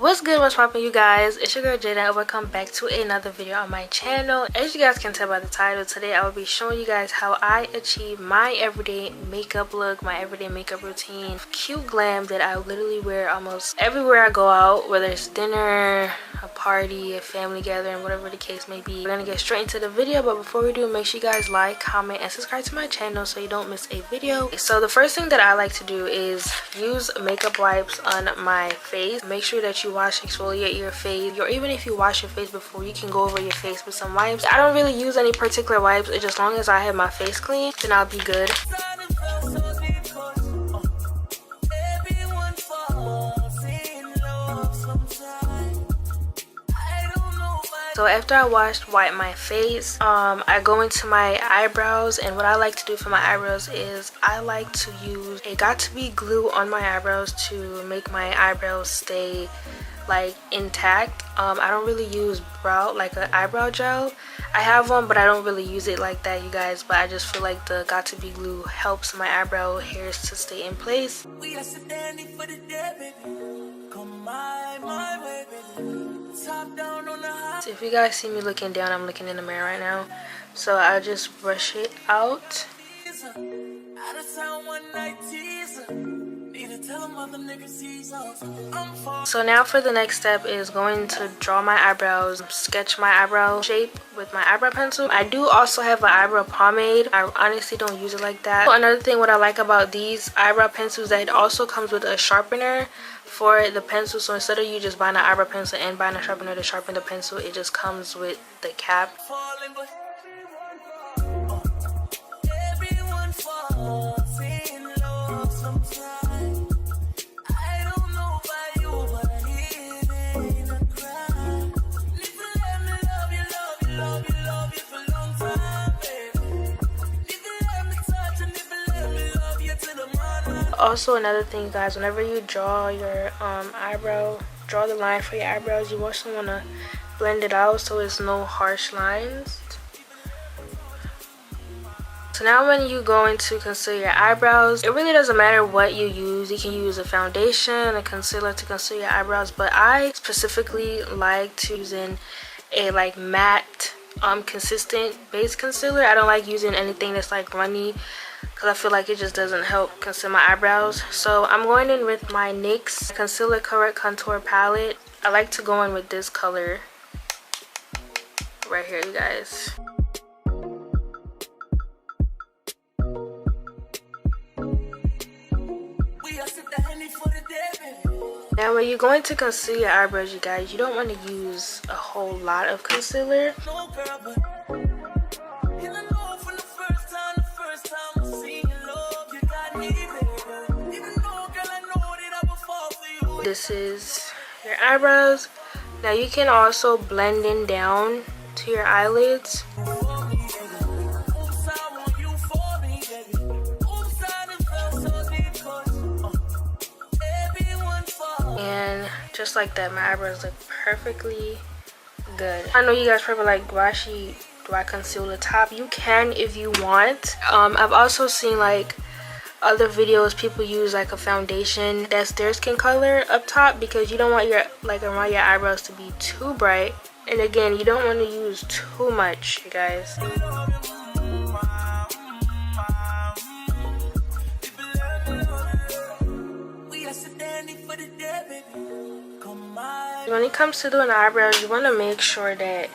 What's good, what's poppin', you guys? It's your girl Jada and welcome back to another video on my channel. As you guys can tell by the title, today I will be showing you guys how I achieve my everyday makeup look, my everyday makeup routine, cute glam that I literally wear almost everywhere I go out, whether it's dinner, a party, a family gathering, whatever the case may be. We're gonna get straight into the video, but before we do, make sure you guys like, comment, and subscribe to my channel so you don't miss a video. So the first thing that I like to do is use makeup wipes on my face. Make sure that you wash, exfoliate your face, or even if you wash your face before, you can go over your face with some wipes. I don't really use any particular wipes, it's just long as I have my face clean, then I'll be good. So after I wipe my face, I go into my eyebrows, and what I like to do for my eyebrows is I like to use a got-to-be glue on my eyebrows to make my eyebrows stay like intact. I don't really use an eyebrow gel. I have one, but I don't really use it like that, you guys, but I just feel like the got-to-be glue helps my eyebrow hairs to stay in place. So if you guys see me looking down, I'm looking in the mirror right now, so I just brush it out. So now for the next step is going to draw my eyebrows, sketch my eyebrow shape with my eyebrow pencil. I do also have an eyebrow pomade. I honestly don't use it like that. So another thing what I like about these eyebrow pencils, that it also comes with a sharpener for the pencil. So instead of you just buying an eyebrow pencil and buying a sharpener to sharpen the pencil, it just comes with the cap. Also, another thing, guys, whenever you draw your draw the line for your eyebrows, you also want to blend it out so it's no harsh lines. So now when you go into conceal your eyebrows, it really doesn't matter what you use. You can use a foundation, a concealer to conceal your eyebrows, but I specifically like to use a matte consistent base concealer. I don't like using anything that's like runny, because I feel like it just doesn't help conceal my eyebrows. So I'm going in with my NYX Concealer Correct Contour Palette. I like to go in with this color right here, you guys. Now when you're going to conceal your eyebrows, you guys, you don't want to use a whole lot of concealer. This is your eyebrows. Now you can also blend in down to your eyelids. And just like that, my eyebrows look perfectly good. I know you guys probably like, do I conceal the top? You can if you want. I've also seen like other videos, people use like a foundation that's their skin color up top, because you don't want your around your eyebrows to be too bright, and again, you don't want to use too much, you guys. When it comes to doing eyebrows, you want to make sure that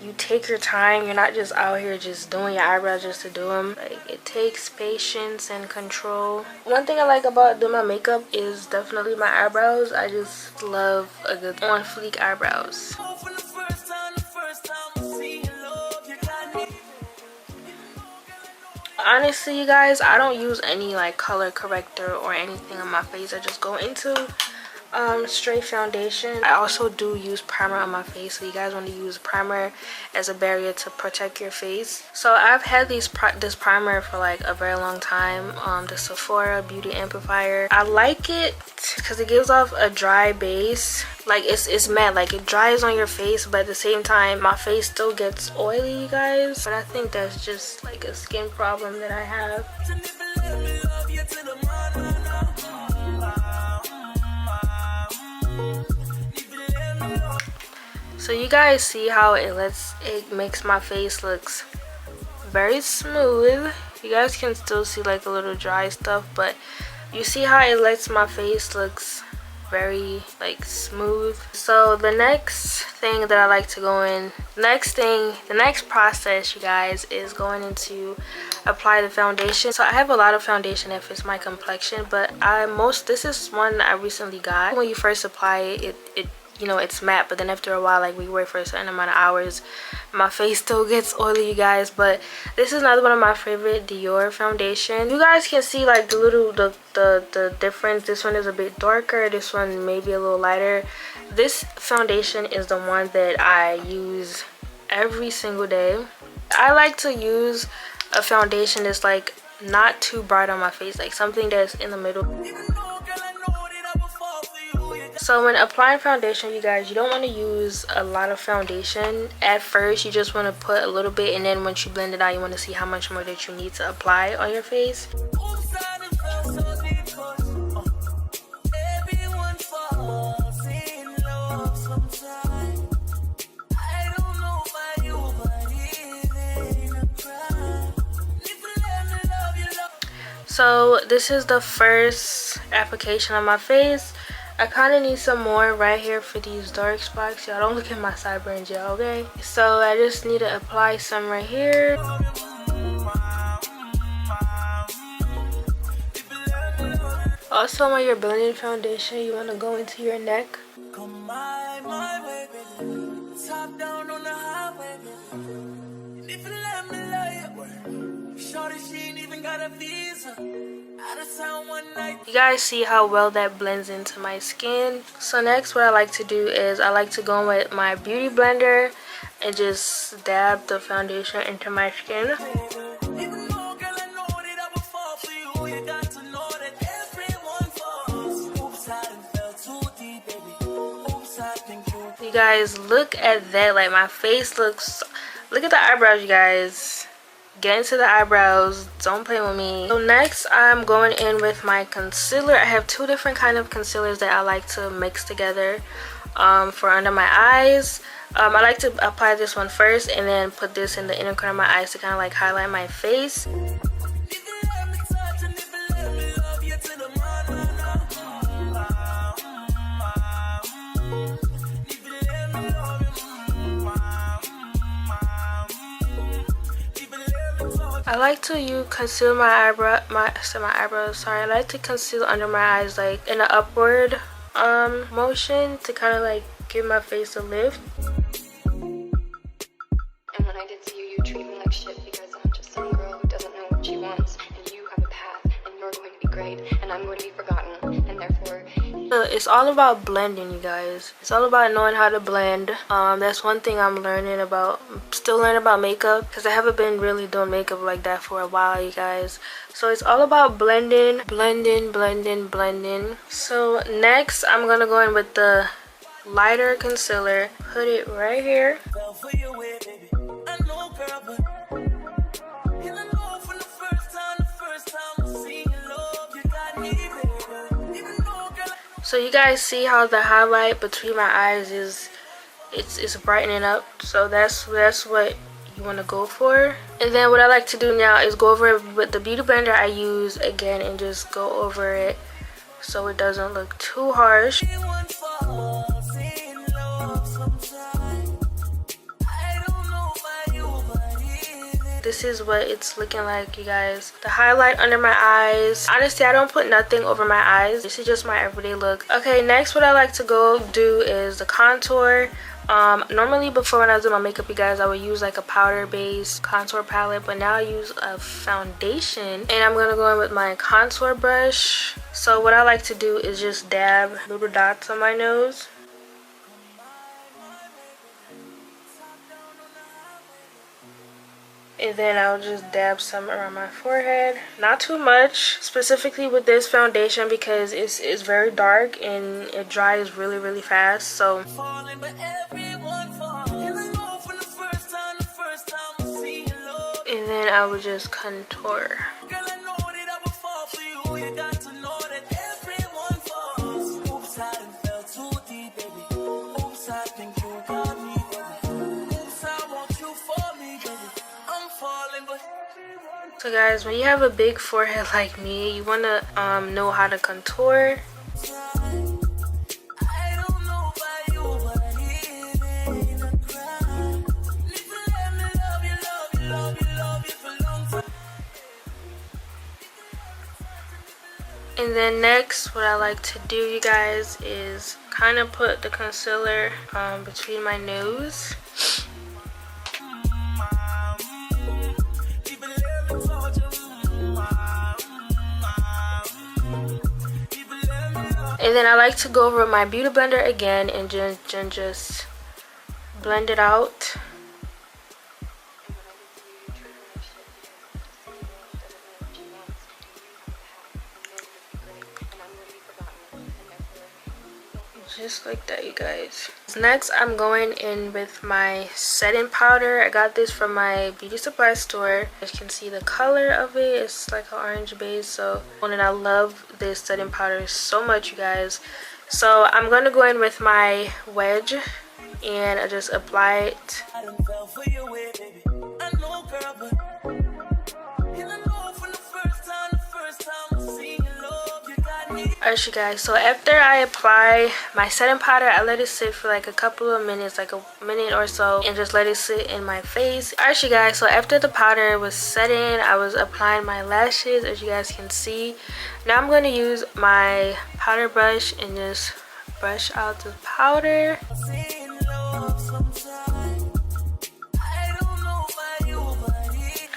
you take your time. You're not just out here just doing your eyebrows just to do them. Like, it takes patience and control. One thing I like about doing my makeup is definitely my eyebrows. I just love a good on fleek eyebrows. Honestly, you guys, I don't use any like color corrector or anything on my face. I just go into straight foundation. I also do use primer on my face, so you guys want to use primer as a barrier to protect your face. So I've had this primer for like a very long time, the Sephora Beauty Amplifier. I like it because it gives off a dry base. Like it's matte, like it dries on your face, but at the same time my face still gets oily, you guys. But I think that's just like a skin problem that I have. So you guys see how it makes my face looks very smooth. You guys can still see like a little dry stuff, but you see how it lets my face looks very like smooth. So the next thing that I like to go in, the next process, you guys, is going into apply the foundation. So I have a lot of foundation that fits my complexion, but this is one I recently got. When you first apply it, you know, it's matte, but then after a while, like we work for a certain amount of hours, my face still gets oily, you guys. But this is another one of my favorite Dior foundation. You guys can see like the difference. This one is a bit darker, this one maybe a little lighter. This foundation is the one that I use every single day. I like to use a foundation that's like not too bright on my face, like something that's in the middle. So when applying foundation, you guys, you don't want to use a lot of foundation at first. You just want to put a little bit, and then once you blend it out, you want to see how much more that you need to apply on your face. So this is the first application on my face. I kind of need some more right here for these dark spots. Y'all don't look at my sideburns, y'all, okay? So I just need to apply some right here. Also, when you're blending foundation, you want to go into your neck. You guys see how well that blends into my skin. So next, what I like to do is I like to go in with my beauty blender and just dab the foundation into my skin. You guys, look at that. Like, my face looks, look at the eyebrows, you guys. Get into the eyebrows, don't play with me. So next, I'm going in with my concealer. I have two different kind of concealers that I like to mix together for under my eyes. I like to apply this one first and then put this in the inner corner of my eyes to kind of like highlight my face. I like to conceal my eyebrows. Sorry, I like to conceal under my eyes like in an upward motion to kind of like give my face a lift. And when I did see you, you treat me like shit because I'm just some girl who doesn't know what she wants, and you have a path, and you're going to be great, and I'm going to be forgotten, and therefore. It's all about blending, you guys. It's all about knowing how to blend. That's one thing I'm learning about. Still learning about makeup because I haven't been really doing makeup like that for a while, you guys. So it's all about blending. So next, I'm gonna go in with the lighter concealer. Put it right here. So you guys see how the highlight between my eyes is it's brightening up. So that's what you want to go for. And then what I like to do now is go over it with the beauty blender I use again and just go over it so it doesn't look too harsh. This is what it's looking like, you guys. The highlight under my eyes. Honestly, I don't put nothing over my eyes. This is just my everyday look. Okay, next what I like to go do is the contour. Normally before when I was doing my makeup, you guys, I would use like a powder based contour palette, but now I use a foundation and I'm gonna go in with my contour brush. So what I like to do is just dab little dots on my nose. And then I'll just dab some around my forehead. Not too much, specifically with this foundation because it's very dark and it dries really fast. So and then I would just contour. So guys, when you have a big forehead like me, you want to know how to contour. And then next, what I like to do, you guys, is kind of put the concealer between my nose. And then I like to go over my beauty blender again and just blend it out. Just like that, you guys. Next, I'm going in with my setting powder. I got this from my beauty supply store. You can see the color of it. It's like an orange base. So, and I love this setting powder so much, you guys. So I'm going to go in with my wedge and I just apply it. Alright, you guys, so after I apply my setting powder, I let it sit for like a couple of minutes, like a minute or so, and just let it sit in my face. Alright, you guys, so after the powder was setting, I was applying my lashes, as you guys can see. Now I'm going to use my powder brush and just brush out the powder.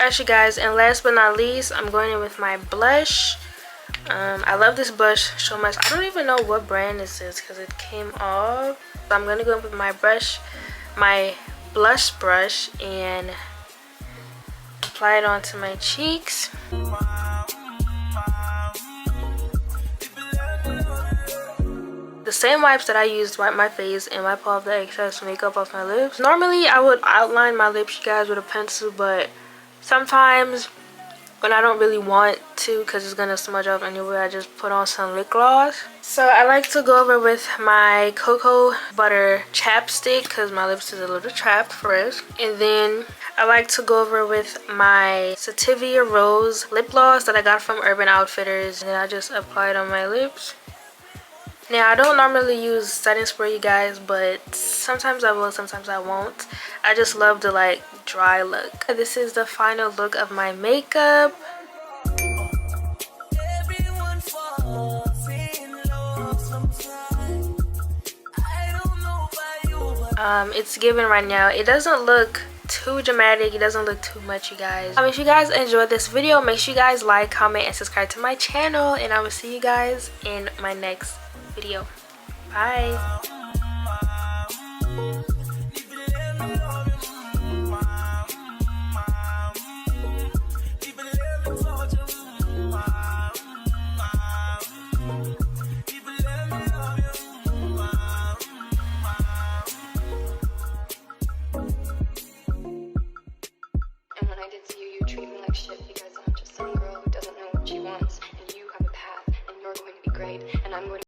Alright, you guys, and last but not least, I'm going in with my blush. I love this blush so much. I don't even know what brand this is because it came off. So I'm going to go in with my brush, my blush brush, and apply it onto my cheeks. The same wipes that I used to wipe my face and wipe off the excess makeup off my lips. Normally I would outline my lips, you guys, with a pencil, but sometimes when I don't really want to because it's gonna smudge off anyway, I just put on some lip gloss. So I like to go over with my cocoa butter chapstick because my lips is a little chapped first. And then I like to go over with my Sativia Rose lip gloss that I got from Urban Outfitters, and then I just apply it on my lips. Now, I don't normally use setting spray, you guys, but sometimes I will, sometimes I won't. I just love the like dry look. This is the final look of my makeup. It's given right now. It doesn't look too dramatic, it doesn't look too much, you guys. If you guys enjoyed this video, make sure you guys like, comment, and subscribe to my channel, and I will see you guys in my next video. Bye.